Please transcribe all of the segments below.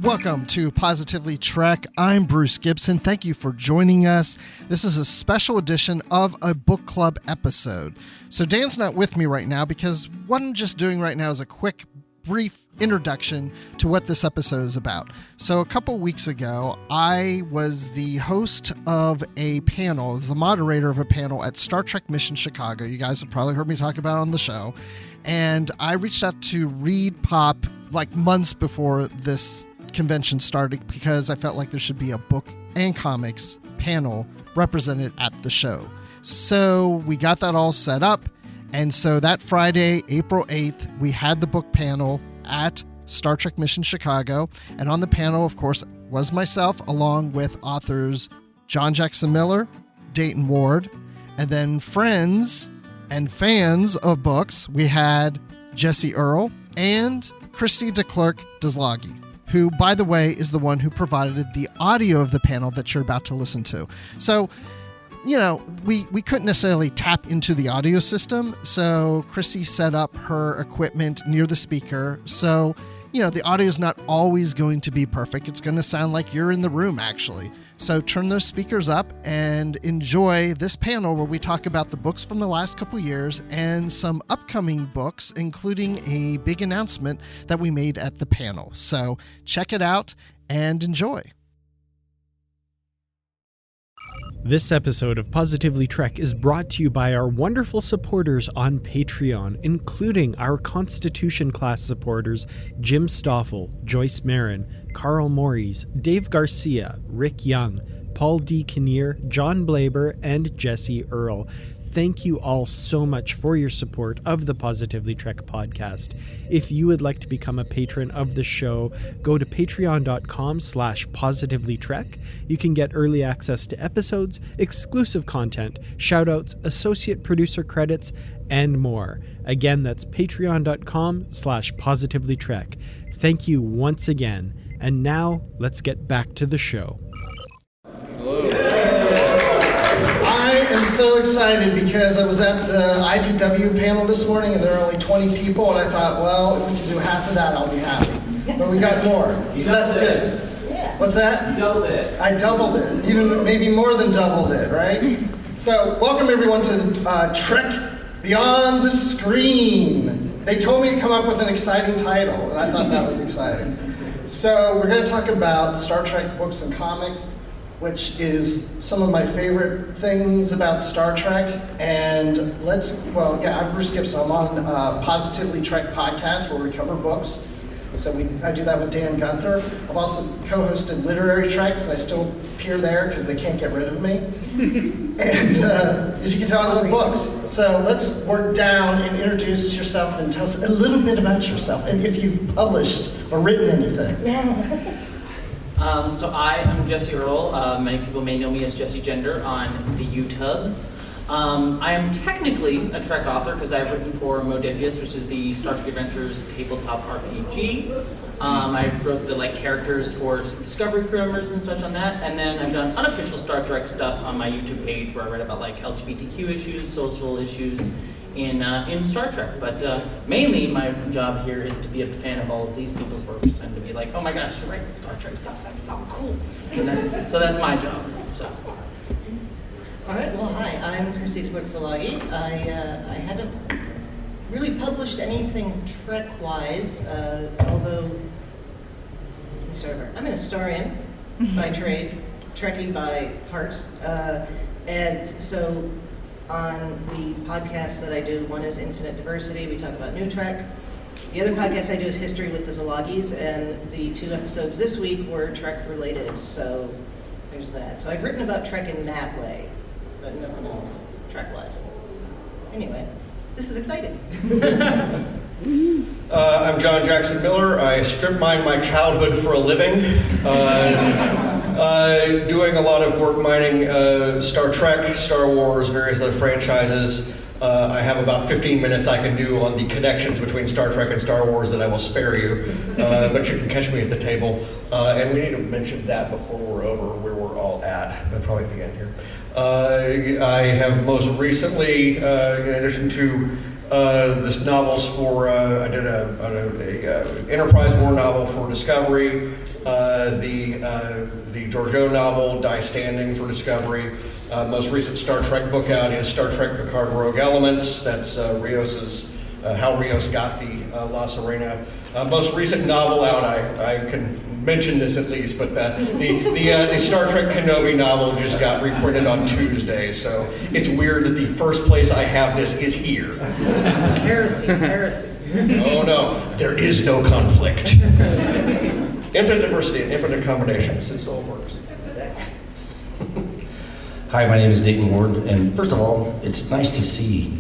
Welcome to Positively Trek. I'm Bruce Gibson. Thank you for joining us. This is a special edition of a book club episode. So Dan's not with me right now because what I'm just doing right now is a quick, brief introduction to what this episode is about. So a couple weeks ago, I was the host of a panel, the moderator of a panel at Star Trek Mission Chicago. You guys have probably heard me talk about it on the show. And I reached out to Read Pop like months before this convention started because I felt like there should be a book and comics panel represented at the show. So we got that all set up. And so that Friday, April 8th, we had the book panel at Star Trek Mission Chicago. And on the panel, of course, was myself along with authors John Jackson Miller, Dayton Ward, and then friends and fans of books. We had Jessie Earl and Chrissie De Clerck-Szilagyi, who, by the way, is the one who provided the audio of the panel that you're about to listen to. So, you know, we couldn't necessarily tap into the audio system, so Chrissie set up her equipment near the speaker. So, you know, the audio is not always going to be perfect. It's going to sound like you're in the room, actually. So turn those speakers up and enjoy this panel where we talk about the books from the last couple years and some upcoming books, including a big announcement that we made at the panel. So check it out and enjoy. This episode of Positively Trek is brought to you by our wonderful supporters on Patreon, including our Constitution class supporters Jim Stoffel, Joyce Marin, Carl Morris, Dave Garcia, Rick Young, Paul D. Kinnear, John Blaber, and Jessie Earl. Thank you all so much for your support of the Positively Trek podcast. If you would like to become a patron of the show, go to patreon.com/positivelytrek. You can get early access to episodes, exclusive content, shoutouts, associate producer credits, and more. Again, that's patreon.com/positivelytrek. Thank you once again. And now let's get back to the show. I'm so excited because I was at the IDW panel this morning and there are only 20 people, and I thought, well, if we can do half of that, I'll be happy. But we got more, so that's good. Yeah. What's that? You doubled it. I doubled it, even maybe more than doubled it, right? So welcome everyone to Trek Beyond the Screen. They told me to come up with an exciting title, and I thought that was exciting. So we're going to talk about Star Trek books and comics, which is some of my favorite things about Star Trek. And I'm Bruce Gibson. I'm on Positively Trek podcast where we cover books. So I do that with Dan Gunther. I've also co-hosted Literary Treks, and I still appear there because they can't get rid of me. And as you can tell, I love books. So let's work down and introduce yourself and tell us a little bit about yourself and if you've published or written anything. So I am Jessie Earl. Many people may know me as Jessie Gender on the YouTubes. I am technically a Trek author because I've written for Modifius, which is the Star Trek Adventures tabletop RPG. I wrote the characters for Discovery crew members and such on that, and then I've done unofficial Star Trek stuff on my YouTube page where I write about LGBTQ issues, social issues in Star Trek. But mainly my job here is to be a fan of all of these people's works and to be like, oh my gosh, you write Star Trek stuff, that's so cool. And that's my job. So. All right, well, hi, I'm Chrissie De Clerck-Szilagyi. I haven't really published anything Trek-wise, although, let me start over. I'm an historian by trade, Trekkie by heart, and so on the podcasts that I do, one is Infinite Diversity, we talk about New Trek. The other podcast I do is History with the Szilagys, and the 2 episodes this week were Trek related, so there's that. So I've written about Trek in that way, but nothing else Trek-wise. Anyway, this is exciting. I'm John Jackson Miller. I strip mine my childhood for a living. Doing a lot of work mining Star Trek, Star Wars, various other franchises. I have about 15 minutes I can do on the connections between Star Trek and Star Wars that I will spare you, but you can catch me at the table. And we need to mention that before we're over where we're all at, but probably at the end here. I have most recently, in addition to This novel's for, I did a Enterprise War novel for Discovery, the Georgiou novel, Die Standing for Discovery. Most recent Star Trek book out is Star Trek Picard Rogue Elements. That's Rios's, how Rios got the La Sirena. Most recent novel out, I can mention this at least, but the Star Trek Kenobi novel just got reprinted on Tuesday, so it's weird that the first place I have this is here. Heresy. Oh no, there is no conflict. Infinite diversity and infinite combinations, this all works. Hi, my name is Dayton Ward, and first of all, it's nice to see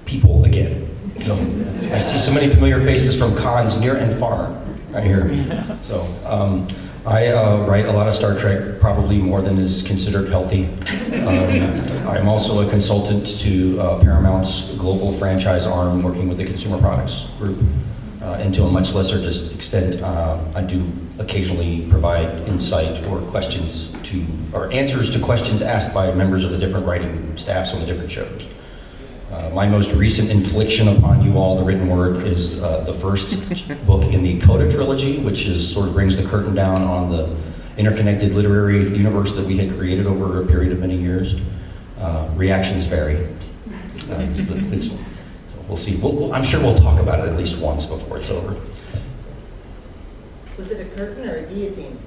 people again. You know, I see so many familiar faces from cons near and far right here. So I write a lot of Star Trek, probably more than is considered healthy. I'm also a consultant to Paramount's global franchise arm, working with the consumer products group. And to a much lesser extent, I do occasionally provide insight or questions or answers to questions asked by members of the different writing staffs on the different shows. My most recent infliction upon you all, the written word, is the first book in the Coda trilogy, which sort of brings the curtain down on the interconnected literary universe that we had created over a period of many years. Reactions vary. We'll see. I'm sure we'll talk about it at least once before it's over. Was it a curtain or a guillotine?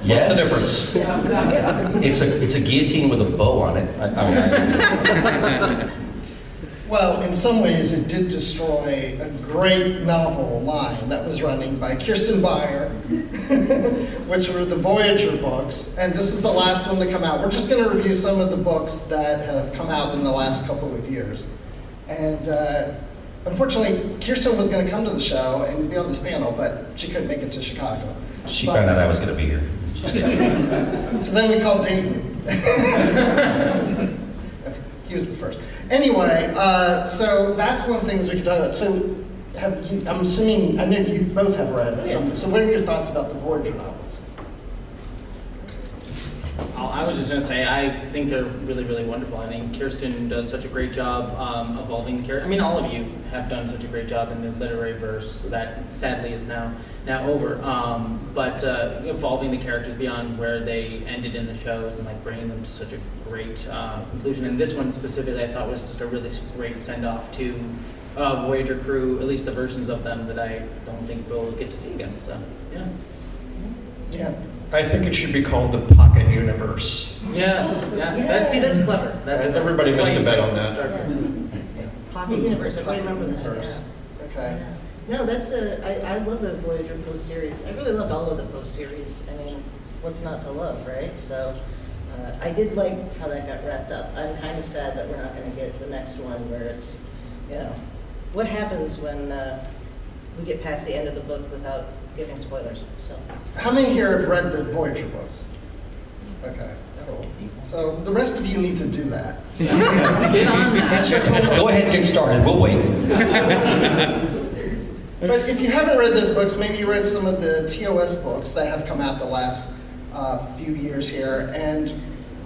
What's the difference? It's a guillotine with a bow on it. Well, in some ways, it did destroy a great novel line that was running by Kirsten Beyer, which were the Voyager books, and this is the last one to come out. We're just going to review some of the books that have come out in the last couple of years. And unfortunately, Kirsten was going to come to the show and be on this panel, but she couldn't make it to Chicago. She found out I was going to be here. So then we called Dayton. He was the first. Anyway, so that's one of the things we could talk about. So I'm assuming, I know you both have read something. So what are your thoughts about the Voyager novels? I was just going to say, I think they're really, really wonderful. I think Kirsten does such a great job evolving the character. I mean, all of you have done such a great job in the literary verse that sadly is now over. But evolving the characters beyond where they ended in the shows and like bringing them to such a great conclusion. And this one specifically, I thought was just a really great send-off to Voyager crew, at least the versions of them that I don't think we'll get to see again. So, yeah. Yeah. I think it should be called the Pocket Universe. Yes, yeah. That's clever. That's everybody missed a bet on that. Pocket Universe, I remember that. Universe. Okay. No, I love the Voyager Post series. I really loved all of the Post series. I mean, what's not to love, right? So I did like how that got wrapped up. I'm kind of sad that we're not going to get the next one where it's, what happens when we get past the end of the book without giving spoilers. So. How many here have read the Voyager books? Okay. So the rest of you need to do that. Get on that. That's your homework. Go ahead and get started. We'll wait. But if you haven't read those books, maybe you read some of the TOS books that have come out the last few years here. And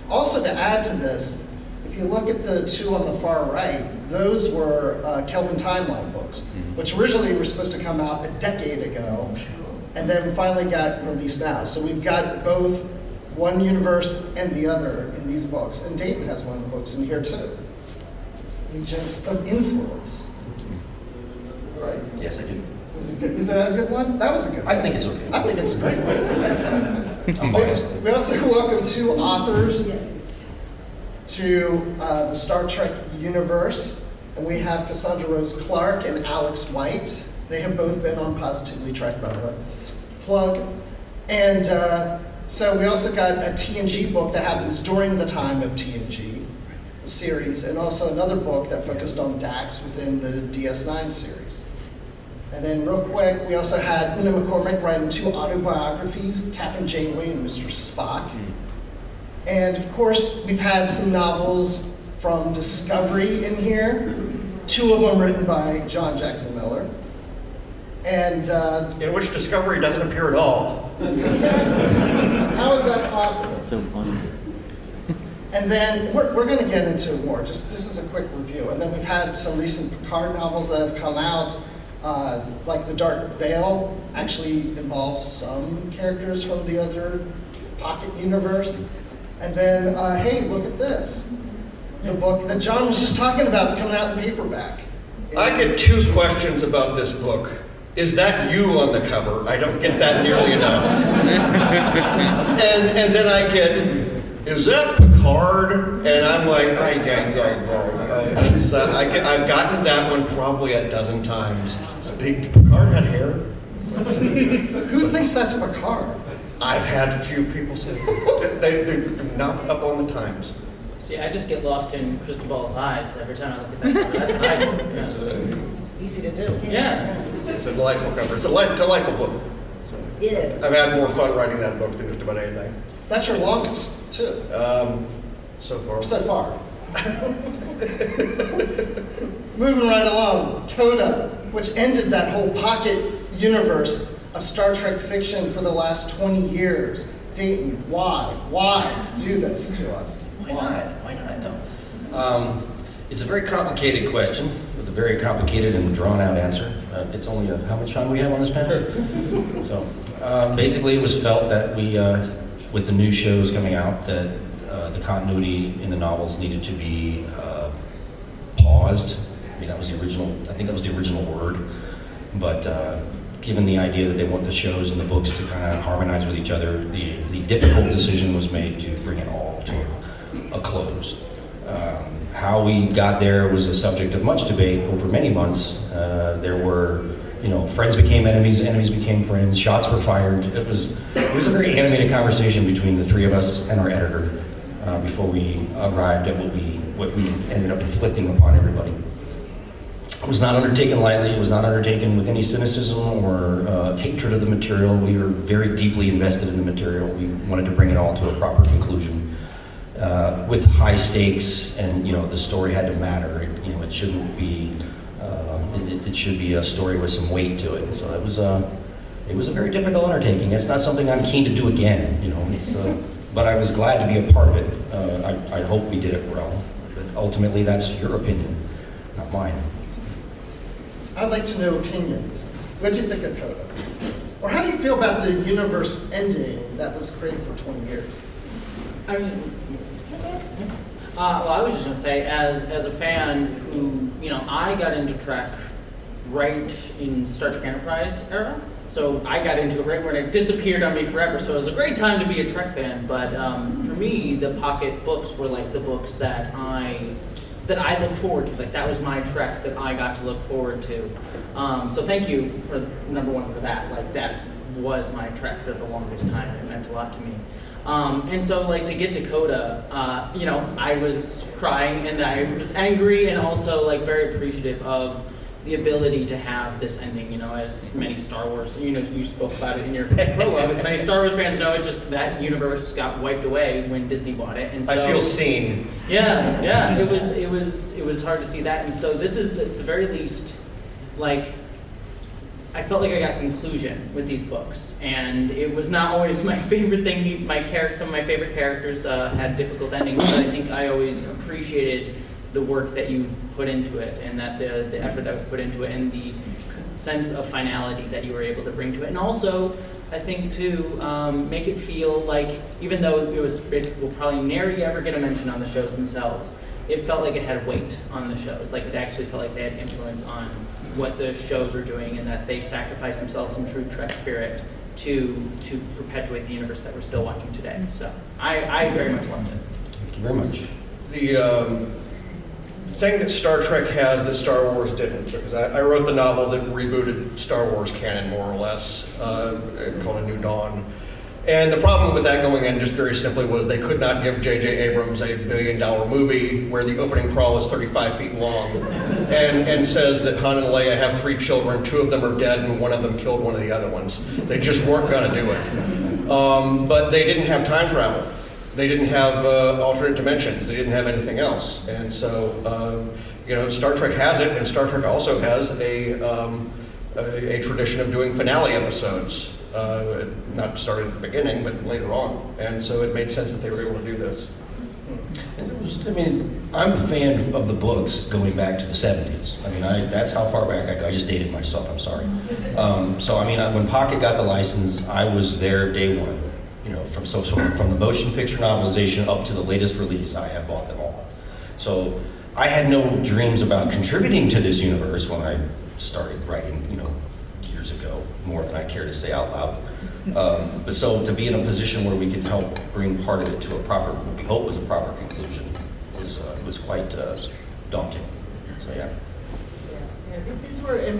also to add to this, if you look at the two on the far right, those were Kelvin timeline books, which originally were supposed to come out a decade ago, and then finally got released now. So we've got both one universe and the other in these books. And Dayton has one of the books in here too. Agents of Influence. Right? Yes, I do. Is it good? Is that a good one? That was a good one. I think it's okay. I think it's a great one. I'm biased. We also welcome two authors to the Star Trek universe. And we have Cassandra Rose Clark and Alex White. They have both been on Positively Trek, by the way. Plug. And so we also got a TNG book that happens during the time of TNG, the series, and also another book that focused on Dax within the DS9 series. And then real quick, we also had Una McCormick writing two autobiographies, Captain Janeway and Mr. Spock. And of course, we've had some novels from Discovery in here, two of them written by John Jackson Miller. And In which Discovery doesn't appear at all. how is that possible? So funny. And then we're going to get into more. Just this is a quick review. And then we've had some recent Picard novels that have come out, like The Dark Veil actually involves some characters from the other Pocket universe. And then, hey, look at this. The book that John was just talking about is coming out in paperback. I get 2 questions about this book. Is that you on the cover? I don't get that nearly enough. and then I get, is that Picard? And I'm like, I've gotten that one probably a dozen times. Picard had hair? Who thinks that's Picard? I've had a few people say they're not up on the times. See, I just get lost in Crystal Ball's eyes every time I look at that cover. That's what I do. Yeah. Easy to do. Yeah. It's a delightful cover. It's a delightful book. It is. I've had more fun writing that book than just about anything. That's your longest, too. So far. So far. Moving right along, Coda, which ended that whole Pocket universe of Star Trek fiction for the last 20 years. Dayton, why? Why do this to us? Why not? Why not? No. It's a very complicated question with a very complicated and drawn-out answer. It's only how much time we have on this panel? So, basically, it was felt that we, with the new shows coming out, that the continuity in the novels needed to be paused. I mean, that was the original. I think that was the original word. But given the idea that they want the shows and the books to kind of harmonize with each other, the difficult decision was made to bring it all to a close. How we got there was a subject of much debate over many months. There were, friends became enemies, enemies became friends, shots were fired. It was a very animated conversation between the 3 of us and our editor before we arrived at what we ended up inflicting upon everybody. It was not undertaken lightly. It was not undertaken with any cynicism or hatred of the material. We were very deeply invested in the material. We wanted to bring it all to a proper conclusion. With high stakes, and the story had to matter. It shouldn't be. It should be a story with some weight to it. So it was a very difficult undertaking. It's not something I'm keen to do again. But I was glad to be a part of it. I hope we did it well. But ultimately, that's your opinion, not mine. I'd like to know opinions. What do you think of Coda? Or how do you feel about the universe ending that was created for 20 years? I mean, well, I was just going to say, as a fan who, I got into Trek right in Star Trek Enterprise era. So I got into it right when it disappeared on me forever. So it was a great time to be a Trek fan. But for me, the Pocket books were like the books that I look forward to. Like that was my Trek that I got to look forward to. So thank you for number one for that. Like that was my Trek for the longest time. It meant a lot to me. And so like to get to Coda, I was crying and I was angry and also like very appreciative of the ability to have this ending, as many Star Wars, you spoke about it in your prologue, as many Star Wars fans know, that universe got wiped away when Disney bought it. And so I feel seen. Yeah, it was hard to see that. And so this is at the very least, like, I felt like I got conclusion with these books, and it was not always my favorite thing. Some of my favorite characters had difficult endings, but I think I always appreciated the work that you put into it, and that the effort that was put into it, and the sense of finality that you were able to bring to it, and also I think to make it feel like, even though it will probably never ever get a mention on the shows themselves, it felt like it had weight on the shows. Like it actually felt like they had influence on what the shows were doing, and that they sacrificed themselves in true Trek spirit to perpetuate the universe that we're still watching today. So I very much loved it. Thank you very much. The thing that Star Trek has that Star Wars didn't, because I wrote the novel that rebooted Star Wars canon more or less, called A New Dawn. And the problem with that going in just very simply was they could not give J.J. Abrams a $1 billion movie where the opening crawl is 35 feet long and says that Han and Leia have 3 children, 2 of them are dead and 1 of them killed one of the other ones. They just weren't going to do it. But they didn't have time travel. They didn't have alternate dimensions. They didn't have anything else. And so, Star Trek has it, and Star Trek also has a tradition of doing finale episodes. Not started at the beginning, but later on. And so it made sense that they were able to do this. And it was, I mean, I'm a fan of the books going back to the 70s. I mean, that's how far back I go. I just dated myself, I'm sorry. So, I mean, when Pocket got the license, I was there day one. You know, from the motion picture novelization up to the latest release, I have bought them all. So, I had no dreams about contributing to this universe when I started writing, you know, years ago, more than I care to say out loud. But so to be in a position where we could help bring part of it to a proper, what we hope was a proper conclusion, was quite daunting. So yeah. These were, the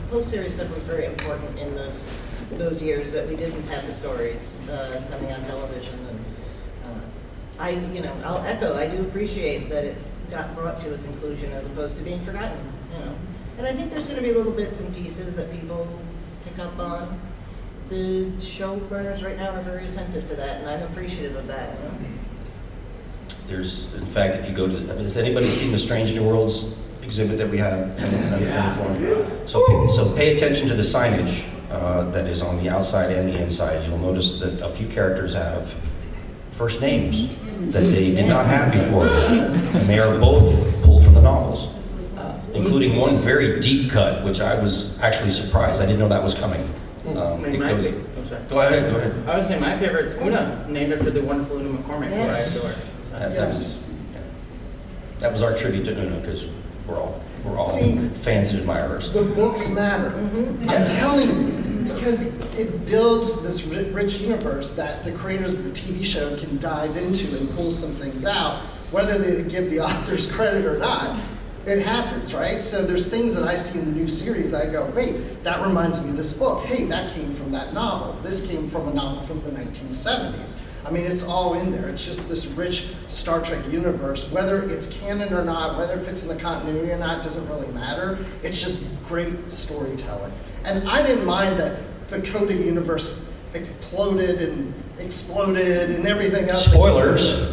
post-series stuff was very important in those years that we didn't have the stories coming on television. And I'll echo, I do appreciate that it got brought to a conclusion as opposed to being forgotten. And I think there's going to be little bits and pieces that people pick up on. The showrunners right now are very attentive to that, and I'm appreciative of that. There's, in fact, if you go to, has anybody seen the Strange New Worlds exhibit that we have? So pay attention to the signage that is on the outside and the inside. You'll notice that a few characters have first names that they did not have before, and they are both pulled from the novels, including one very deep cut, which I was actually surprised. I didn't know that was coming. Go ahead. I would say my favorite's Una, named after the wonderful Una McCormick, Yes. who I adore. That was our tribute to Una, because we're all See, fans and admirers. The books matter. I'm telling you, because it builds this rich universe that the creators of the TV show can dive into and pull some things out, whether they give the authors credit or not. It happens, right? So there's things that I see in the new series that I go, wait, that reminds me of this book. Hey, that came from that novel. This came from a novel from the 1970s. I mean, it's all in there. It's just this rich Star Trek universe. Whether it's canon or not, whether it fits in the continuity or not, doesn't really matter. It's just great storytelling. And I didn't mind that the Coda universe exploded and exploded and everything else. Spoilers.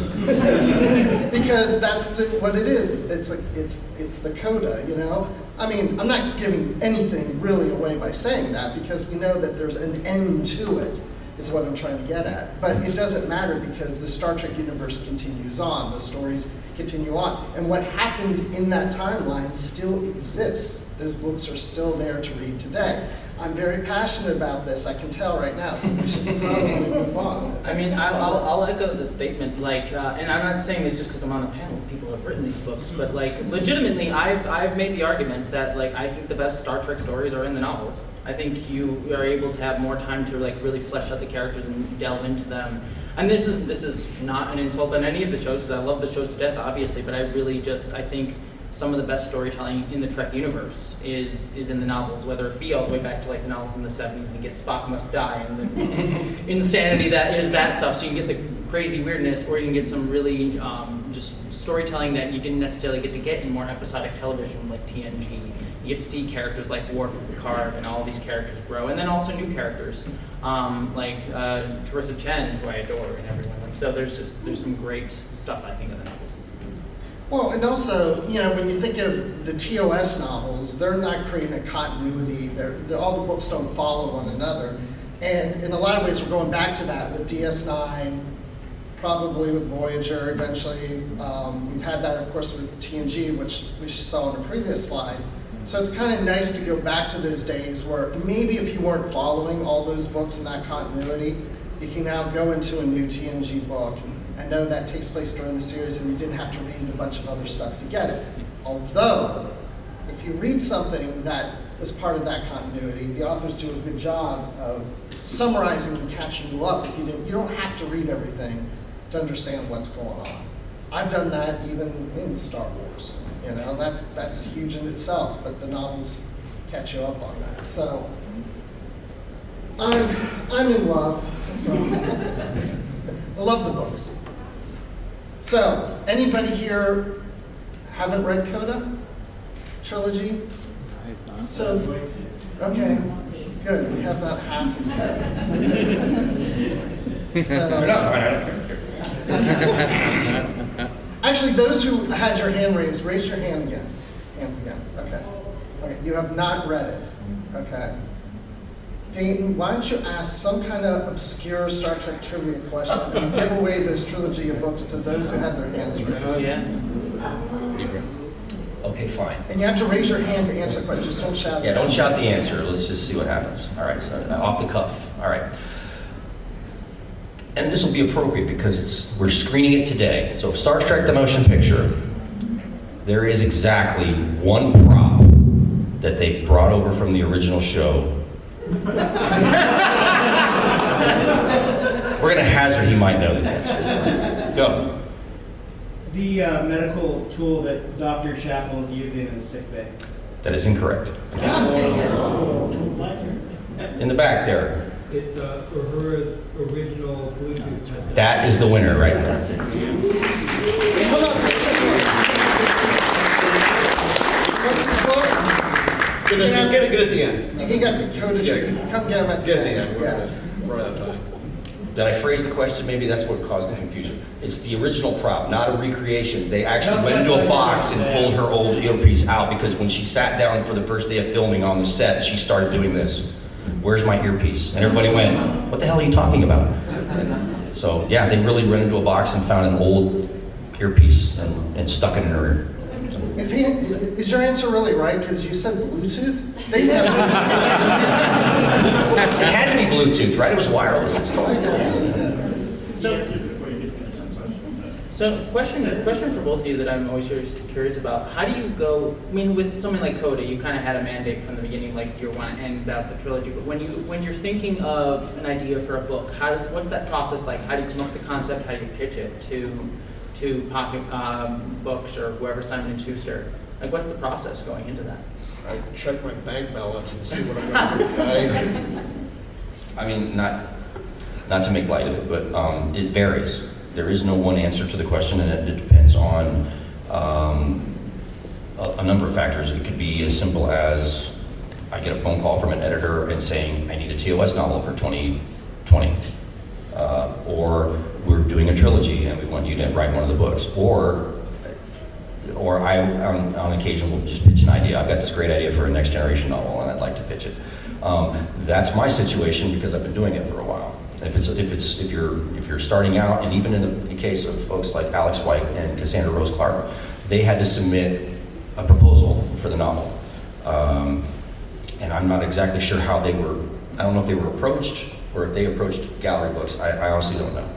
Because that's what it is. It's the coda, you know? I mean, I'm not giving anything really away by saying that, because we know that there's an end to it, is what I'm trying to get at. But it doesn't matter, because the Star Trek universe continues on. The stories continue on. And what happened in that timeline still exists. Those books are still there to read today. I'm very passionate about this. I can tell right now, so we should probably move on. I mean, I'll echo the statement, and I'm not saying this just because I'm on a panel with people who have written these books, but legitimately, I've made the argument that I think the best Star Trek stories are in the novels. I think you are able to have more time to really flesh out the characters and delve into them. And this is not an insult on any of the shows, because I love the shows to death, obviously, but I think some of the best storytelling in the Trek universe is in the novels, whether it be all the way back to the novels in the 70s and get Spock Must Die and the insanity that is that stuff. So you can get the crazy weirdness, or you can get some really just storytelling that you didn't necessarily get to get in more episodic television like TNG. You get to see characters like Worf and Picard, and all these characters grow, and then also new characters like Teresa Chen, who I adore, and everyone. So there's some great stuff, I think, in the novels. Well, and also, when you think of the TOS novels, they're not creating a continuity. All the books don't follow one another. And in a lot of ways, we're going back to that with DS9, probably with Voyager eventually. We've had that, of course, with TNG, which we saw in a previous slide. So it's kind of nice to go back to those days where maybe if you weren't following all those books in that continuity, you can now go into a new TNG book. I know that takes place during the series, and you didn't have to read a bunch of other stuff to get it. Although, if you read something that is part of that continuity, the authors do a good job of summarizing and catching you up. If you don't have to read everything to understand what's going on. I've done that even in Star Wars. That's huge in itself, but the novels catch you up on that. So I'm in love. So, I love the books. So, anybody here haven't read Coda trilogy? So, okay, good. We have about half. Actually, those who had your hand raised, raise your hand again. Hands again. Okay. Okay. You have not read it. Okay. Dayton, why don't you ask some kind of obscure Star Trek trivia question and give away this trilogy of books to those who have their hands raised? Oh, yeah. Okay, fine. And you have to raise your hand to answer the question. Just don't shout. Yeah, don't shout the answer. Let's just see what happens. All right, so off the cuff. All right. And this will be appropriate because we're screening it today. So Star Trek The Motion Picture, there is exactly one prop that they brought over from the original show. We're going to hazard he might know the answer. Go. The medical tool that Dr. Chapel is using in the sick bay. That is incorrect. In the back there. It's Uhura's original Bluetooth. That is the winner right there. Hold on. Get it at the end. You can get the code. You can come get them at Get it at the end. Yeah. We're out of time. Did I phrase the question? Maybe that's what caused the confusion. It's the original prop, not a recreation. They actually went into a box and pulled her old earpiece out because when she sat down for the first day of filming on the set, she started doing this. Where's my earpiece? And everybody went, what the hell are you talking about? And so yeah, they really went into a box and found an old earpiece and stuck it in her ear. Is your answer really right? Because you said Bluetooth. They didn't have It had to be Bluetooth, right? It was wireless. It's totally So question for both of you that I'm always curious about. How do you go, I mean, with something like Coda, you kind of had a mandate from the beginning, like you want to end about the trilogy, but when you're thinking of an idea for a book, what's that process like? How do you come up with the concept? How do you pitch it to Pocket Books or whoever, Simon & Schuster? Like, what's the process going into that? I check my bank balance and see what I'm going to do. I mean, not to make light of it, but it varies. There is no one answer to the question, and it depends on a number of factors. It could be as simple as I get a phone call from an editor and saying, I need a TOS novel for 2020. Or we're doing a trilogy and we want you to write one of the books. Or I, on occasion, will just pitch an idea. I've got this great idea for a next generation novel and I'd like to pitch it. That's my situation because I've been doing it for a while. If you're starting out, and even in the case of folks like Alex White and Cassandra Rose Clark, they had to submit a proposal for the novel. And I'm not exactly sure how they were, I don't know if they were approached or if they approached Gallery Books. I honestly don't know.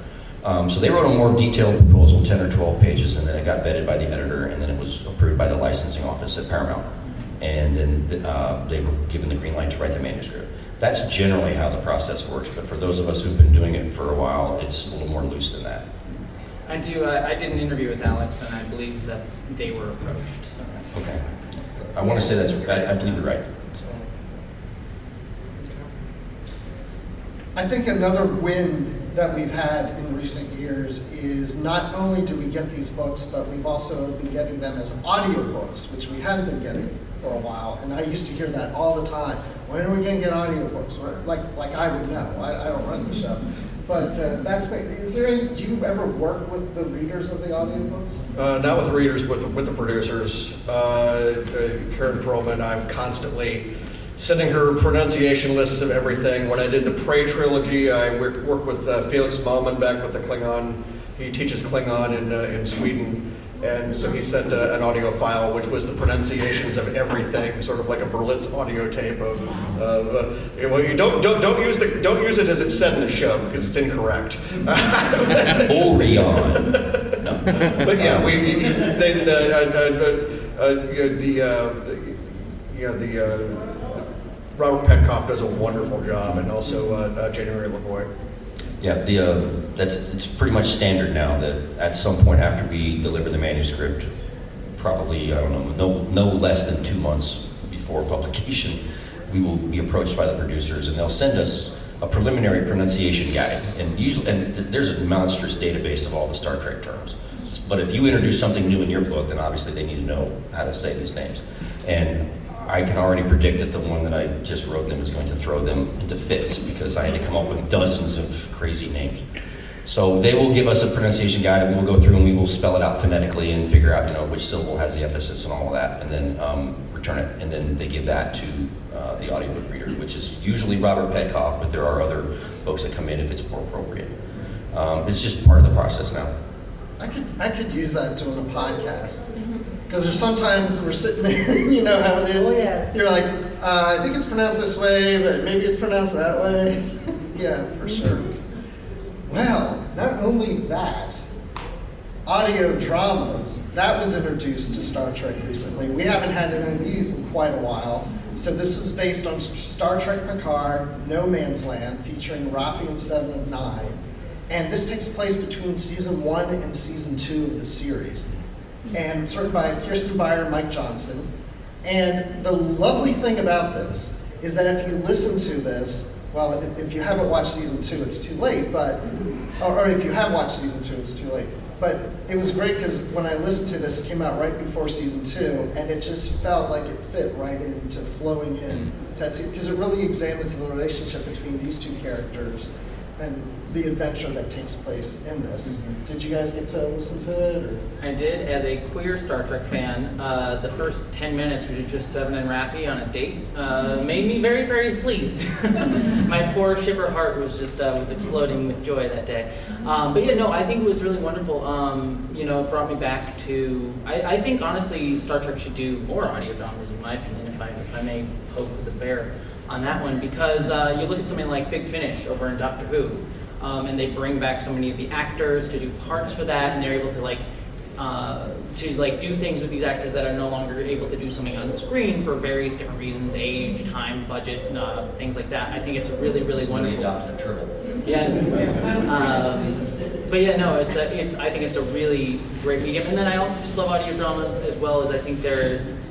So they wrote a more detailed proposal, 10 or 12 pages, and then it got vetted by the editor, and then it was approved by the licensing office at Paramount. And then they were given the green light to write the manuscript. That's generally how the process works, but for those of us who've been doing it for a while, it's a little more loose than that. I did an interview with Alex, and I believe that they were approached. So that's okay. I want to say I believe you're right. I think another win that we've had in recent years is not only do we get these books, but we've also been getting them as audiobooks, which we hadn't been getting for a while. And I used to hear that all the time. When are we going to get audiobooks? Like I would know. I don't run the show. But do you ever work with the readers of the audiobooks? Not with the readers, with the producers. Karen Perlman, I'm constantly sending her pronunciation lists of everything. When I did the Prey trilogy, I worked with Felix Malman back with the Klingon. He teaches Klingon in Sweden. And so he sent an audio file, which was the pronunciations of everything, sort of like a Berlitz audio tape of well, you don't use it as it's said in the show because it's incorrect. Orion. But yeah, Robert Petkoff does a wonderful job, and also January LaVoy. Yeah, it's pretty much standard now that at some point after we deliver the manuscript, probably, I don't know, no less than 2 months before publication, we will be approached by the producers and they'll send us a preliminary pronunciation guide. And there's a monstrous database of all the Star Trek terms. But if you introduce something new in your book, then obviously they need to know how to say these names. And I can already predict that the one that I just wrote them is going to throw them into fits because I had to come up with dozens of crazy names. So they will give us a pronunciation guide, and we will go through and we will spell it out phonetically and figure out, which syllable has the emphasis and all of that, and then return it. And then they give that to the audiobook reader, which is usually Robert Petkoff, but there are other folks that come in if it's more appropriate. It's just part of the process now. I could use that doing a podcast. Because there's sometimes we're sitting there, you know how it is. Oh, yes. You're like, I think it's pronounced this way, but maybe it's pronounced that way. Yeah, for sure. Well, not only that, audio dramas, that was introduced to Star Trek recently. We haven't had any of these in quite a while. So this was based on Star Trek Picard, No Man's Land, featuring Raffi and Seven of Nine. And this takes place between season 1 and season 2 of the series. And it's written by Kirsten Beyer and Mike Johnston. And the lovely thing about this is that if you listen to this, well, if you haven't watched season 2, it's too late, but, or if you have watched season 2, it's too late. But it was great because when I listened to this, it came out right before season 2, and it just felt like it fit right into flowing in to that season, because it really examines the relationship between these two characters and the adventure that takes place in this. Did you guys get to listen to it? Or? I did. As a queer Star Trek fan, the first 10 minutes, which is just Seven and Raffi on a date, made me very, very pleased. My poor shipper heart was just was exploding with joy that day. But yeah, no, I think it was really wonderful. It brought me back to. I think honestly, Star Trek should do more audio dramas, in my opinion. If I may poke the bear on that one, because you look at something like Big Finish over in Doctor Who. And they bring back so many of the actors to do parts for that, and they're able to do things with these actors that are no longer able to do something on the screen for various different reasons, age, time, budget, things like that. I think it's really, really wonderful. Somebody adopted a turtle. Yes. But yeah, no, I think it's a really great medium. And then I also just love audio dramas as well, as I think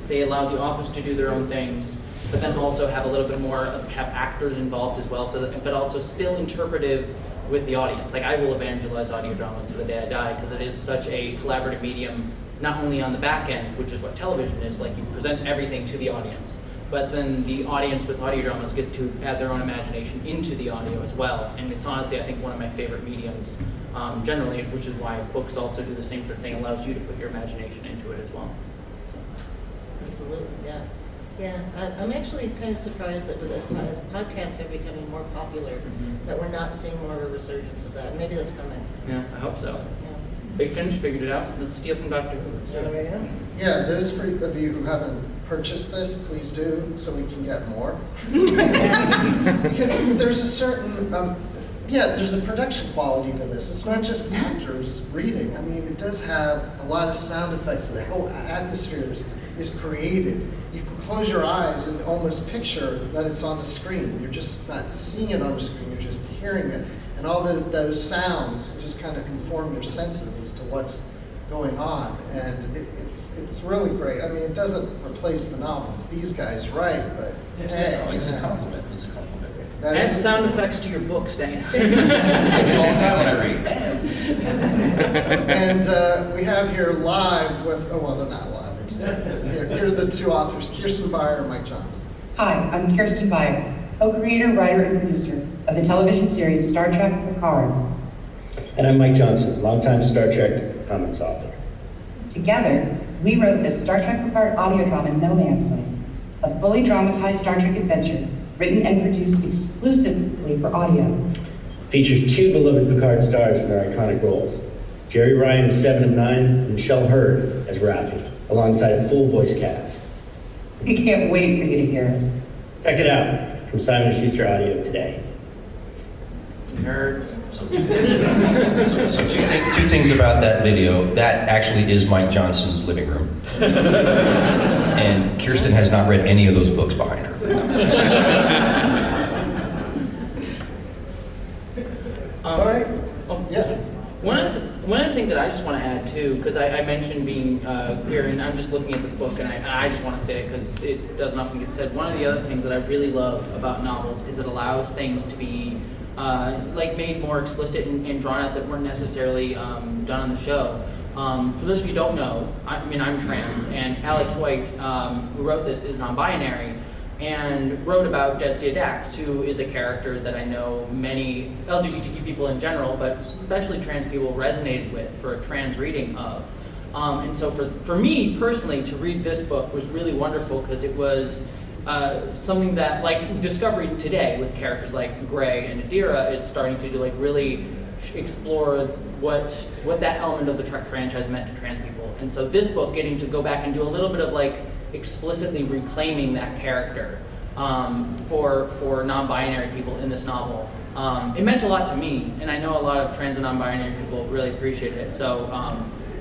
they allow the authors to do their own things, but then also have a little bit more, have actors involved as well, but also still interpretive with the audience. Like, I will evangelize audio dramas to the day I die, because it is such a collaborative medium, not only on the back end, which is what television is, like you present everything to the audience, but then the audience with audio dramas gets to add their own imagination into the audio as well. And it's honestly, I think, one of my favorite mediums generally, which is why books also do the same sort of thing, allows you to put your imagination into it as well. So. Absolutely, yeah. Yeah, I'm actually kind of surprised that as podcasts are becoming more popular, that we're not seeing more of a resurgence of that. Maybe that's coming. Yeah, I hope so. Yeah. Big Finish figured it out. Let's steal from Doctor Who. Let's do it. Yeah, those of you who haven't purchased this, please do, so we can get more. Because there's a certain, there's a production quality to this. It's not just actors reading. I mean, it does have a lot of sound effects. The whole atmosphere is created. You can close your eyes and almost picture that it's on the screen. You're just not seeing it on the screen, you're just hearing it. And all those sounds just kind of inform your senses as to what's going on. And it's really great. I mean, it doesn't replace the novels these guys write, but hey. It's a compliment. It's a compliment. Add sound effects to your books, Dana. I do all the time when I read. And we have here live with, they're not live. Here are the two authors, Kirsten Beyer and Mike Johnston. Hi, I'm Kirsten Beyer, co-creator, writer, and producer of the television series Star Trek Picard. And I'm Mike Johnson, longtime Star Trek comics author. Together, we wrote the Star Trek Picard audio drama No Man's Land, a fully dramatized Star Trek adventure written and produced exclusively for audio. Features two beloved Picard stars in their iconic roles, Jerry Ryan as Seven of Nine and Michelle Hurd as Raffi, alongside a full voice cast. We can't wait for you to hear it. Check it out from Simon & Schuster Audio today. Nerds. So two things about that video. That actually is Mike Johnson's living room. And Kirsten has not read any of those books behind her. All right. Yeah. One of the things that I just want to add too, because I mentioned being queer, and I'm just looking at this book, and I just want to say it because it doesn't often get said. One of the other things that I really love about novels is it allows things to be made more explicit and drawn out that weren't necessarily done on the show. For those of you who don't know, I'm trans, and Alex White, who wrote this, is non-binary. and wrote about Jessie Earl, who is a character that I know many LGBTQ people in general, but especially trans people, resonated with for a trans reading of. And so for me personally, to read this book was really wonderful because it was something that, like, Discovery today with characters like Gray and Adira is starting to do, like, really explore what that element of the Trek franchise meant to trans people. And so this book, getting to go back and do a little bit of, like, explicitly reclaiming that character for non-binary people in this novel. It meant a lot to me, and I know a lot of trans and non-binary people really appreciated it. So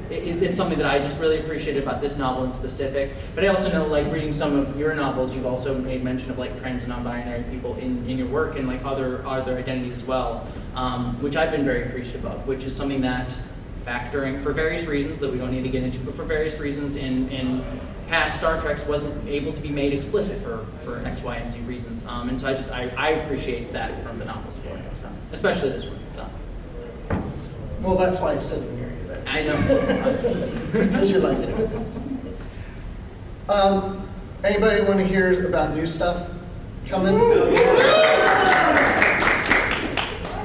it's something that I just really appreciated about this novel in specific. But I also know, like, reading some of your novels, you've also made mention of, like, trans and non-binary people in your work and, like, other identities as well, which I've been very appreciative of, which is something that back during, for various reasons that we don't need to get into, but for various reasons in past Star Treks wasn't able to be made explicit for X, Y, and Z reasons. And so I appreciate that from the novel score, so, especially this one. So. Well, that's why it's sitting here. I know. Because you like it. Anybody want to hear about new stuff coming?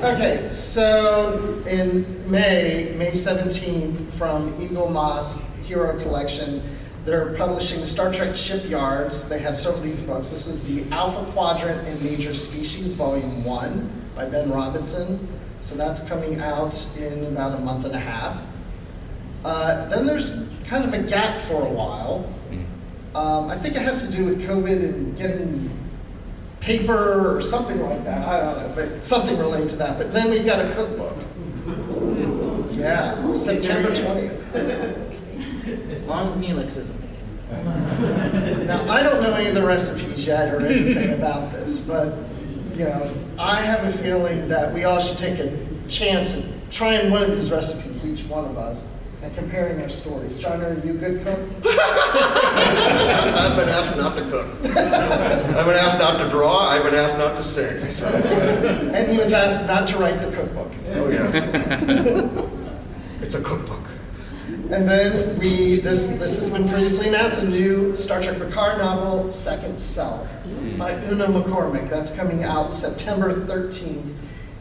Okay, so in May 17th, from Eagle Moss Hero Collection, they're publishing Star Trek Shipyards. They have several of these books. This is the Alpha Quadrant and Major Species, Volume 1 by Ben Robinson. So that's coming out in about a month and a half. Then there's kind of a gap for a while. I think it has to do with COVID and getting paper or something like that. I don't know, but something related to that. But then we've got a cookbook. Yeah, September 20th. As long as Neelix isn't making it. Now, I don't know any of the recipes yet or anything about this, but you know, I have a feeling that we all should take a chance at trying one of these recipes, each one of us, and comparing our stories. John, are you a good cook? I've been asked not to cook. I've been asked not to draw. I've been asked not to sing. And he was asked not to write the cookbook. Oh yeah. It's a cookbook. And then this has been previously announced, a new Star Trek Picard novel, Second Self, by Una McCormick. That's coming out September 13th.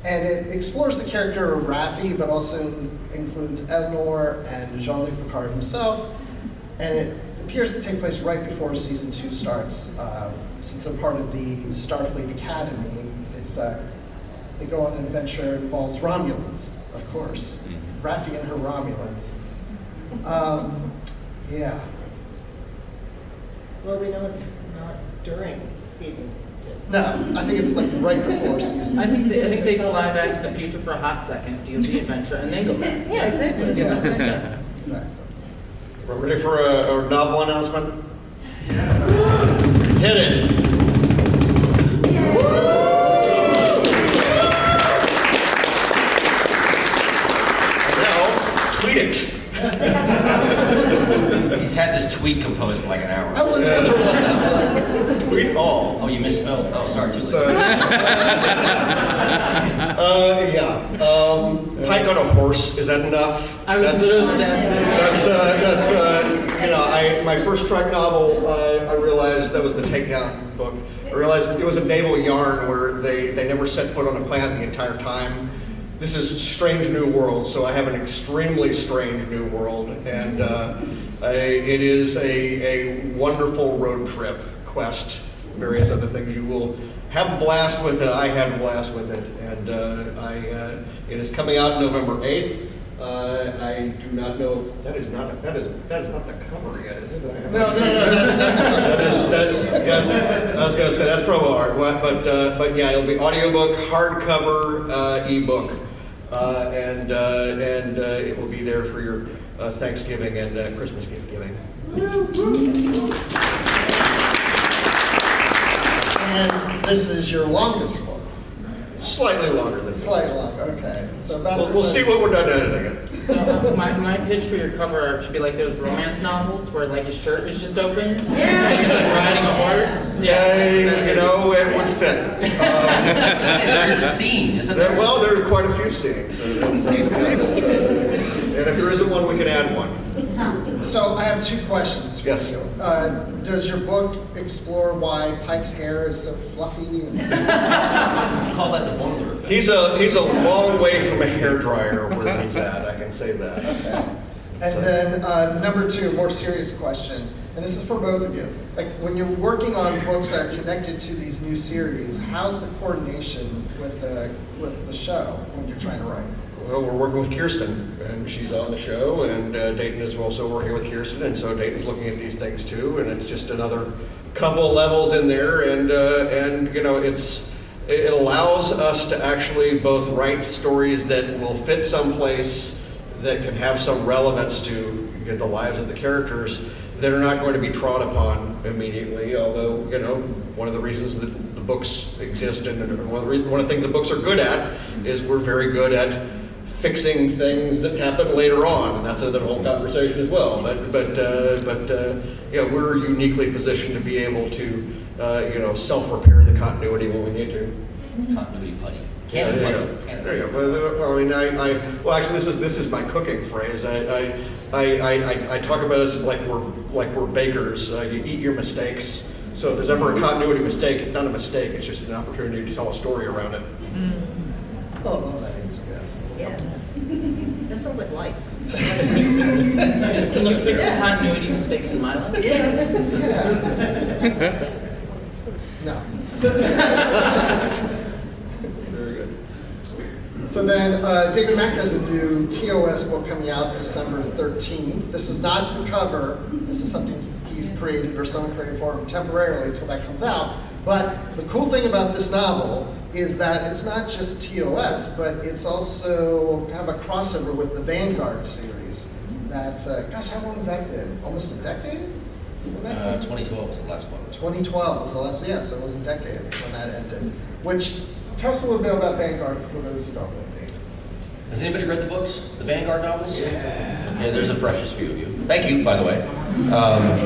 And it explores the character of Raffi, but also includes Elnor and Jean-Luc Picard himself. And it appears to take place right before Season 2 starts. Since they're part of the Starfleet Academy, they go on an adventure that involves Romulans, of course. Raffi and her Romulans. Yeah. Well, we know it's not during Season 2. No, I think it's like right before Season 2. I think they fly back to the future for a hot second, do the adventure, and then go back. Yeah, exactly. Yes. Exactly. We're ready for a novel announcement? Hit it. Now, tweet it. He's had this tweet composed for like an hour. I was wondering what that was. Tweet all. Oh, you misspelled. Oh, sorry. Too late. So, Pike on a horse, is that enough? I was literally That's my first Trek novel, I realized that was the Takedown book. I realized it was a naval yarn where they never set foot on a planet the entire time. This is Strange New World, so I have an extremely strange new world, and it is a wonderful road trip, quest, various other things. You will have a blast with it. I had a blast with it, and it is coming out November 8th. I do not know if that is not the cover yet, is it? No, that's not the cover. Yes, I was going to say that's promo art, but yeah, it'll be audiobook, hardcover, ebook, and it will be there for your Thanksgiving and Christmas gift giving. And this is your longest book. Slightly longer than Slightly longer, okay. So about We'll see what we're done editing it. So my pitch for your cover art should be like those romance novels where like his shirt is just open and he's like riding a horse. It would fit. There's a scene, isn't there? There are quite a few scenes. And if there isn't one, we can add one. So I have two questions for Yes. you. Does your book explore why Pike's hair is so fluffy? Call that the boiler effect. He's a long way from a hairdryer where he's at, I can say that. Okay. And then number two, more serious question, and this is for both of you. Like when you're working on books that are connected to these new series, how's the coordination with the show when you're trying to write? Well, we're working with Kirsten, and she's on the show, and Dayton is also working with Kirsten, and so Dayton's looking at these things too, and it's just another couple levels in there, and you know, it allows us to actually both write stories that will fit someplace that can have some relevance to the lives of the characters that are not going to be trod upon immediately, although, you know, one of the reasons that the books exist and one of the things the books are good at is we're very good at fixing things that happen later on, and that's another whole conversation as well. But you know, we're uniquely positioned to be able to you know, self-repair the continuity when we need to. Continuity putty. Yeah, there you go. Well, I mean, well, actually, this is my cooking phrase. I talk about us like we're bakers. You eat your mistakes. So if there's ever a continuity mistake, it's not a mistake. It's just an opportunity to tell a story around it. Oh, I love that answer, yes. Yeah. That sounds like life. Can you fix the continuity mistakes in my life? Yeah. No. Very good. So then, David Mack has a new TOS book coming out December 13th. This is not the cover. This is something he's created or someone created for him temporarily until that comes out. But the cool thing about this novel is that it's not just TOS, but it's also kind of a crossover with the Vanguard series. That, gosh, how long has that been? Almost a decade? 2012 was the last one. 2012 was the last, yeah, so it was a decade when that ended. Which, tell us a little bit about Vanguard for those who don't know me. Has anybody read the books? The Vanguard novels? Yeah. Okay, there's a precious few of you. Thank you, by the way.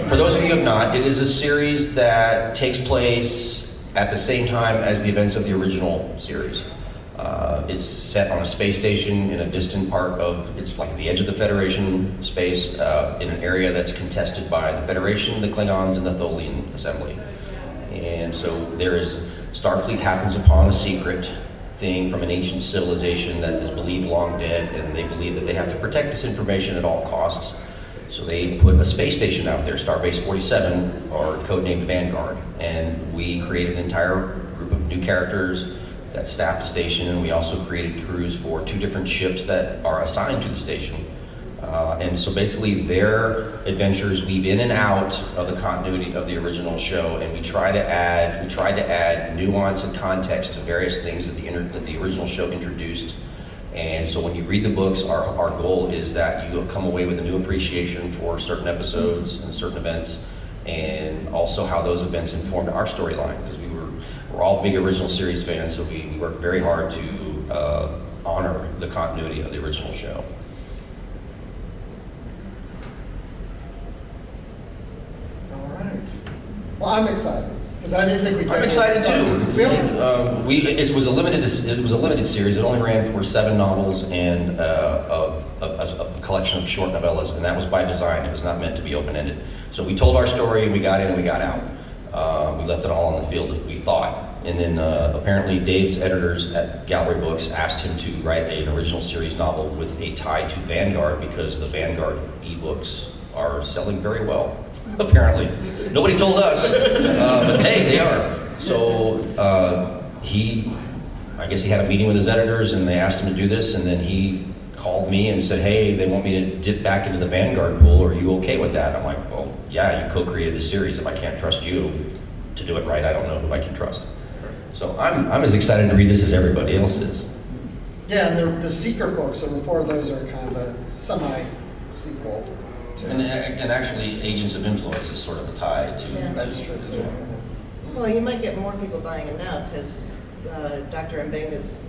For those of you who have not, it is a series that takes place at the same time as the events of the original series. It's set on a space station in a distant part of, it's like the edge of the Federation space, in an area that's contested by the Federation, the Klingons, and the Tholian Assembly. And so there is, Starfleet happens upon a secret thing from an ancient civilization that is believed long dead, and they believe that they have to protect this information at all costs. So they put a space station out there, Starbase 47, or codenamed Vanguard, and we created an entire group of new characters that staffed the station, and we also created crews for 2 different ships that are assigned to the station. And so basically their adventures weave in and out of the continuity of the original show, and we tried to add nuance and context to various things that the original show introduced. And so when you read the books, our goal is that you come away with a new appreciation for certain episodes and certain events, and also how those events informed our storyline, because we're all big original series fans, so we worked very hard to honor the continuity of the original show. All right. Well, I'm excited because I didn't think we'd get I'm excited too. Really? It was a limited series. It only ran for 7 novels and a collection of short novellas, and that was by design. It was not meant to be open-ended. So we told our story, and we got in and we got out. We left it all on the field, we thought. And then apparently Dave's editors at Gallery Books asked him to write an original series novel with a tie to Vanguard, because the Vanguard ebooks are selling very well, apparently. Nobody told us, but hey, they are. So I guess he had a meeting with his editors, and they asked him to do this, and then he called me and said, hey, they want me to dip back into the Vanguard pool. Are you okay with that? I'm like, well, yeah, you co-created the series. If I can't trust you to do it right, I don't know who I can trust. So I'm as excited to read this as everybody else is. Yeah, and the secret books, and the 4 of those are kind of a semi-sequel. And actually, Agents of Influence is sort of a tie to... Yeah. That's true too. Well, you might get more people buying them now because Dr. Mbenga's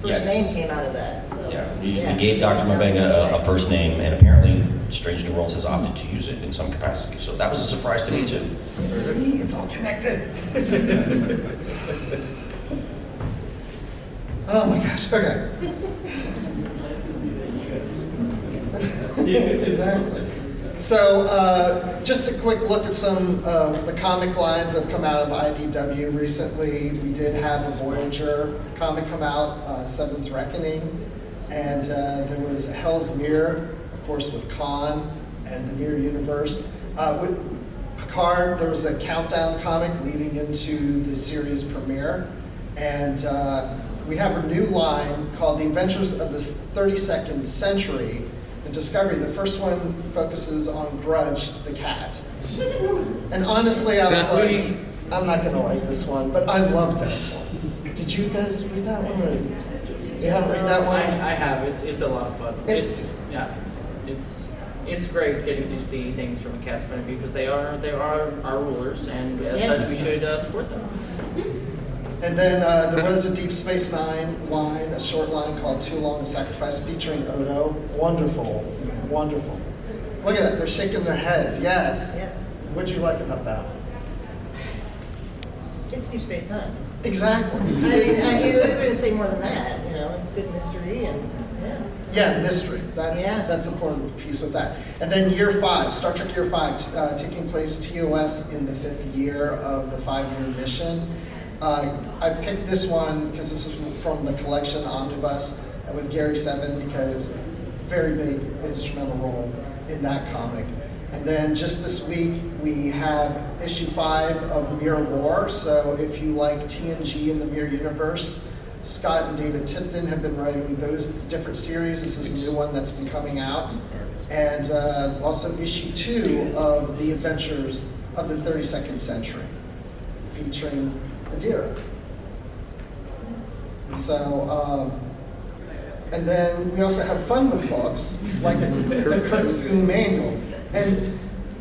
first name came out of that. So. Yeah, we gave Dr. Mbenga a first name, and apparently Strange New Worlds has opted to use it in some capacity. So that was a surprise to me too. See, it's all connected. Oh my gosh, okay. Exactly. So, just a quick look at some of the comic lines that have come out of IDW recently. We did have a Voyager comic come out, Seven's Reckoning, and there was Hell's Mirror, of course, with Khan and the Mirror Universe. With Picard, there was a countdown comic leading into the series premiere, and we have a new line called The Adventures of the 32nd Century. In Discovery, the first one focuses on Grudge, the cat. And honestly, I was like, I'm not going to like this one, but I love that one. Did you guys read that one? Or you haven't read that one? I have. It's a lot of fun. It's great getting to see things from a cat's point of view because they are our rulers, and as such, we should support them. And then there was a Deep Space Nine line, a short line called Too Long to Sacrifice, featuring Odo. Wonderful, wonderful. Look at that, they're shaking their heads, yes. Yes. What'd you like about that one? It's Deep Space Nine. Exactly. I mean, I wasn't going to say more than that, you know, good mystery and, yeah. Yeah, mystery. That's an important piece with that. And then Year 5, Star Trek Year 5, taking place TOS in the 5th year of the 5-year mission. I picked this one because this is from the collection Omnibus with Gary Seven because very big instrumental role in that comic. And then just this week we have issue 5 of Mirror War. So if you like TNG in the Mirror Universe, Scott and David Tipton have been writing those different series. This is a new one that's been coming out. And also issue 2 of The Adventures of the 32nd Century, featuring Adira. So, and then we also have fun with books, like the Kurt Fu manual. And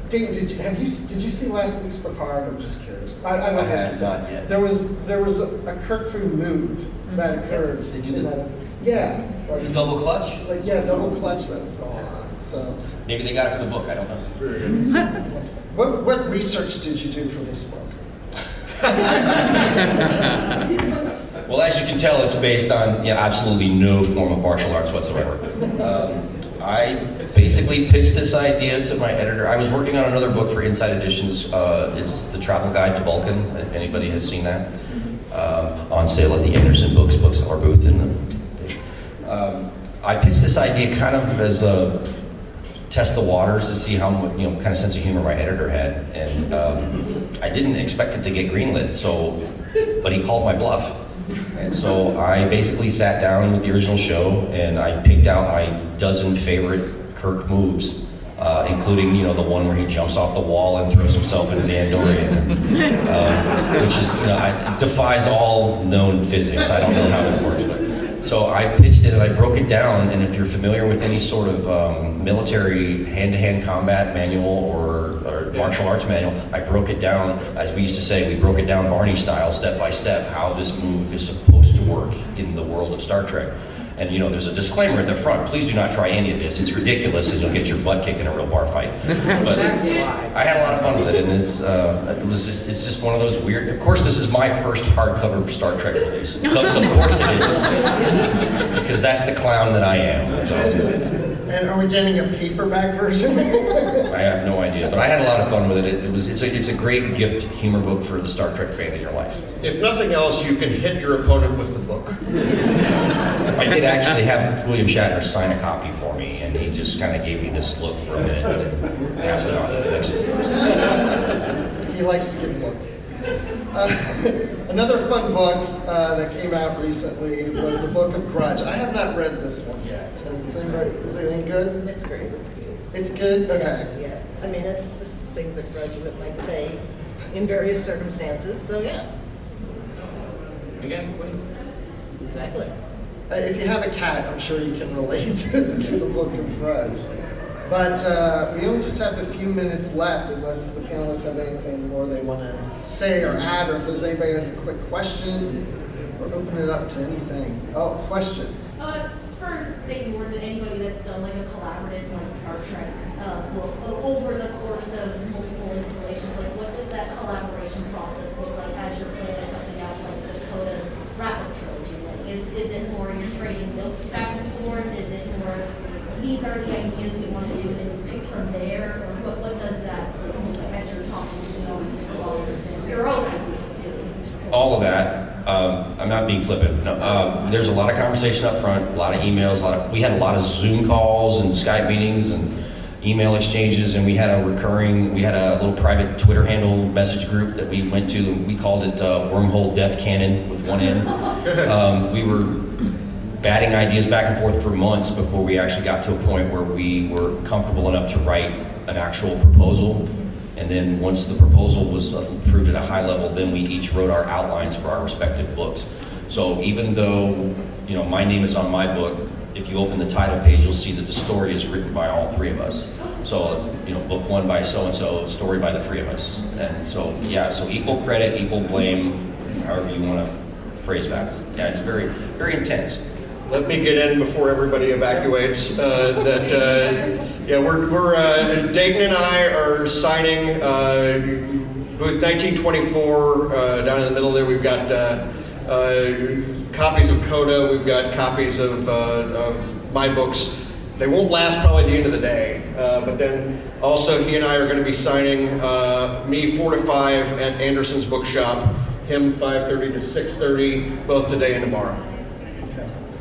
Dayton, did you see last week's Picard? I'm just curious. I have not yet. There was a Kurt Fu move that occurred. They do that. Yeah. Like, the double clutch? Like, yeah, double clutch that's going on. So maybe they got it for the book, I don't know. What research did you do for this book? Well, as you can tell, it's based on absolutely no form of martial arts whatsoever. I basically pitched this idea to my editor. I was working on another book for Inside Editions. It's The Travel Guide to Vulcan, if anybody has seen that. On sale at the Anderson Books or booth. I pitched this idea kind of as a test the waters to see how kind of sense of humor my editor had, and I didn't expect it to get greenlit. But he called my bluff, and so I basically sat down with the original show and I picked out my dozen favorite Kirk moves, including the one where he jumps off the wall and throws himself into the Andorian, which is it defies all known physics. I don't know how that works, but. So I pitched it and I broke it down, and if you're familiar with any sort of military hand-to-hand combat manual or martial arts manual, I broke it down, as we used to say, we broke it down Barney style, step by step, how this move is supposed to work in the world of Star Trek. And there's a disclaimer at the front, please do not try any of this, it's ridiculous and you'll get your butt kicked in a real bar fight. But I had a lot of fun with it, and it's just one of those weird, of course this is my first hardcover Star Trek release, because of course it is, because that's the clown that I am. So. And are we getting a paperback version? I have no idea, but I had a lot of fun with it. It's a great gift humor book for the Star Trek fan in your life. If nothing else, you can hit your opponent with the book. I did actually have William Shatner sign a copy for me, and he just kind of gave me this look for a minute and then passed it on to the next person. He likes to give looks. Another fun book that came out recently was the Book of Grudge. I have not read this one yet. Is it any good? It's great, it's good. It's good? Okay. Yeah, I mean, it's just things that graduate might say in various circumstances, so yeah. Again, quick. Exactly. If you have a cat, I'm sure you can relate to the Book of Grudge. But we only just have a few minutes left, unless the panelists have anything more they want to say or add, or if there's anybody who has a quick question, or open it up to anything. Oh, question. It's for Dayton Ward and anybody that's done like a collaborative like Star Trek book over the course of multiple installations. Like, what does that collaboration process look like as you're planning something out like the Coda wrap-up trilogy? Like, is it more you're trading notes back and forth? Is it more these are the ideas from there, or what does that, like, as you're talking to these different authors and your own ideas too? All of that. I'm not being flippant. No, there's a lot of conversation up front, a lot of emails, we had a lot of Zoom calls and Skype meetings and email exchanges, and we had a little private Twitter handle message group that we went to. We called it Wormhole Death Cannon with one N. We were batting ideas back and forth for months before we actually got to a point where we were comfortable enough to write an actual proposal. And then once the proposal was approved at a high level, then we each wrote our outlines for our respective books. So even though, my name is on my book, if you open the title page, you'll see that the story is written by all three of us. So, book one by so-and-so, story by the three of us. And so, so equal credit, equal blame, however you want to phrase that. Yeah, it's very, very intense. Let me get in before everybody evacuates. We're Dayton and I are signing booth 1924 down in the middle there. We've got copies of Coda. We've got copies of my books. They won't last probably the end of the day, but then also he and I are going to be signing me 4 to 5 at Anderson's Bookshop, him 5:30 to 6:30, both today and tomorrow.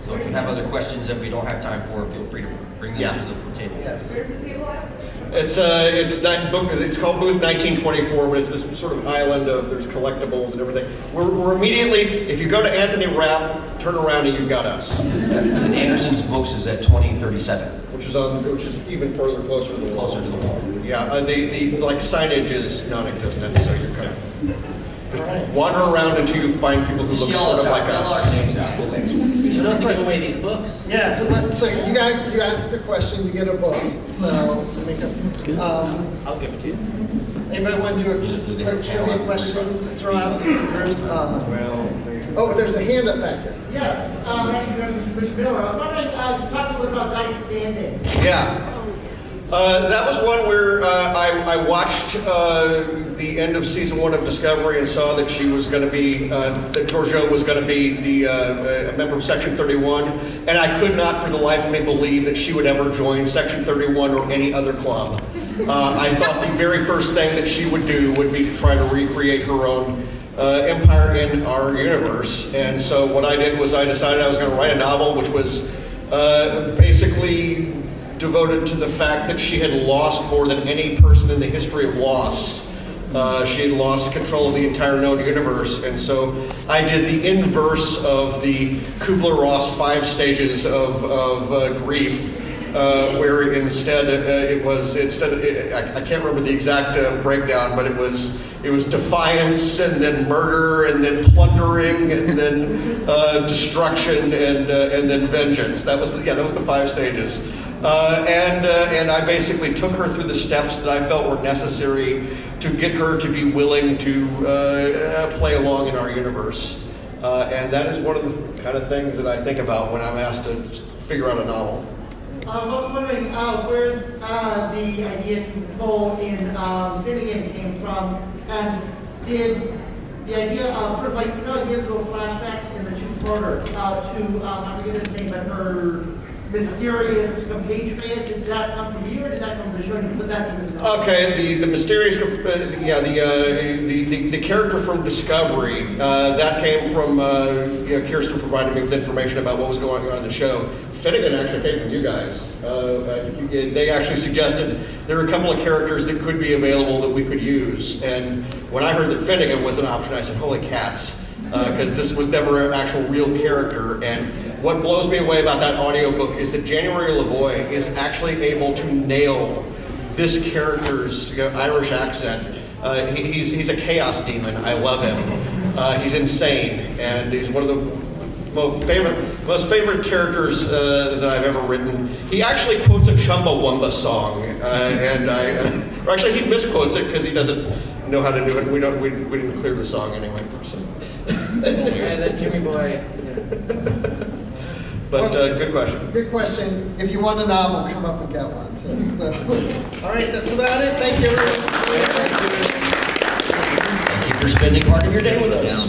So if you have other questions that we don't have time for, feel free to bring them to the table. Yes. Where's the table at? It's called Booth 1924, but it's this sort of island of there's collectibles and everything. We're immediately, if you go to Anthony Rapp, turn around and you've got us. And Anderson's Books is at 2037, which is even further closer to the wall. Closer to the wall. Yeah, the signage is non-existent, so you're kind of wander around until you find people who look sort of like us. We should also give away these books. Yeah, so you ask a question, you get a book. So make a. I'll give it to you. Anybody want to do a quick trivia question to throw out to the group? There's a hand up back here. Yes, thank you, Mr. Bruce Miller. I was wondering, you talked a little about Dice Standing. Yeah. That was one where I watched the end of season 1 of Discovery and saw that she was going to be, that Georgiou was going to be a member of Section 31, and I could not for the life of me believe that she would ever join Section 31 or any other club. I thought the very first thing that she would do would be to try to recreate her own empire in our universe, and so what I did was I decided I was going to write a novel which was basically devoted to the fact that she had lost more than any person in the history of loss. She had lost control of the entire known universe, and so I did the inverse of the Kubler-Ross 5 stages of grief, where instead I can't remember the exact breakdown, but it was defiance, and then murder, and then plundering, and then destruction, and then vengeance. That was the 5 stages. And I basically took her through the steps that I felt were necessary to get her to be willing to play along in our universe. And that is one of the kind of things that I think about when I'm asked to figure out a novel. I was also wondering where the idea to control in Finnegan came from, and did the idea of sort of like, the little flashbacks in the two-parter to, I forget his name, but her mysterious compatriot, did that come from you, or did that come from the show? Did you put that in the Okay, the mysterious, the character from Discovery, that came from, Kirsten provided me with information about what was going on in the show. Finnegan actually came from you guys. They actually suggested there are a couple of characters that could be available that we could use. And when I heard that Finnegan was an option, I said, holy cats, because this was never an actual real character. And what blows me away about that audiobook is that January Lavoie is actually able to nail this character's Irish accent. He's a chaos demon. I love him. He's insane, and he's one of the most favorite characters that I've ever written. He actually quotes a Chumbawamba song, or actually he misquotes it because he doesn't know how to do it. We didn't clear the song anyway. So. That Jimmy Boy. But good question. Good question. If you want a novel, come up and get one. So, all right, that's about it. Thank you, everyone. Thank you for spending part of your day with us.